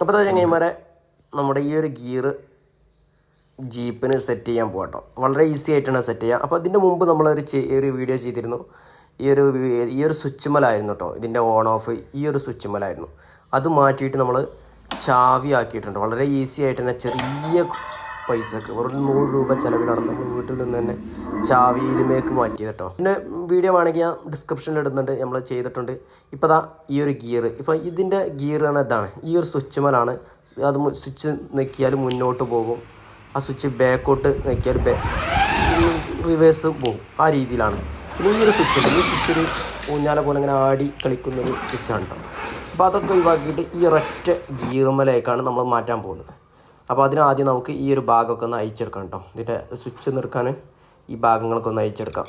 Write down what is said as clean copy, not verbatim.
അപ്പോൾ ചങ്ങായിമാരെ നമ്മുടെ ഈ ഒരു ഗിയർ ജീപ്പിന് സെറ്റ് ചെയ്യാൻ പോകട്ടോ. വളരെ ഈസി ആയിട്ടാണ് സെറ്റ് ചെയ്യുക. അപ്പോൾ അതിൻ്റെ മുമ്പ് ഒരു വീഡിയോ ചെയ്തിരുന്നു. ഈ ഒരു സ്വിച്ചുമലായിരുന്നു കേട്ടോ ഇതിൻ്റെ ഓൺ ഓഫ്. ഈ ഒരു സ്വിച്ചുമലായിരുന്നു. അത് മാറ്റിയിട്ട് നമ്മൾ ചാവി ആക്കിയിട്ടുണ്ട്. വളരെ ഈസി ആയിട്ട് തന്നെ ചെറിയ പൈസക്ക് വെറും 100 രൂപ ചിലവിലാണ് നമ്മൾ വീട്ടിൽ നിന്ന് തന്നെ ചാവിയിലുമേക്ക് മാറ്റിയത് കേട്ടോ. പിന്നെ വീഡിയോ വേണമെങ്കിൽ ഞാൻ ഡിസ്ക്രിപ്ഷനിൽ ഇടുന്നുണ്ട്, നമ്മൾ ചെയ്തിട്ടുണ്ട്. ഇപ്പോൾ ഈ ഒരു ഗിയർ, ഇപ്പോൾ ഇതിൻ്റെ ഗിയറാണ് ഇതാണ്. ഈ ഒരു സ്വിച്ചുമലാണ്. അത് സ്വിച്ച് ഞെക്കിയാൽ മുന്നോട്ട് പോകും. ആ സ്വിച്ച് ബാക്കോട്ട് ഞെക്കിയാൽ റിവേഴ്സ് പോകും. ആ രീതിയിലാണ്. പിന്നെ ഈ ഒരു സ്വിച്ചുണ്ട്. ഈ സ്വിച്ചിൽ ഊഞ്ഞാല പോലെ ഇങ്ങനെ ആടി കളിക്കുന്നൊരു സ്വിച്ചാണ് കേട്ടോ. അപ്പോൾ അതൊക്കെ ഒഴിവാക്കിയിട്ട് ഈ ഒരൊറ്റ ഗിയറുമലേക്കാണ് നമ്മൾ മാറ്റാൻ പോകുന്നത്. അപ്പോൾ അതിനാദ്യം നമുക്ക് ഈ ഒരു ഭാഗമൊക്കെ ഒന്ന് അയച്ചെടുക്കാം കേട്ടോ. ഇതിൻ്റെ സ്വിച്ച് നിർക്കാൻ ഈ ഭാഗങ്ങളൊക്കെ ഒന്ന് അയച്ചെടുക്കാം.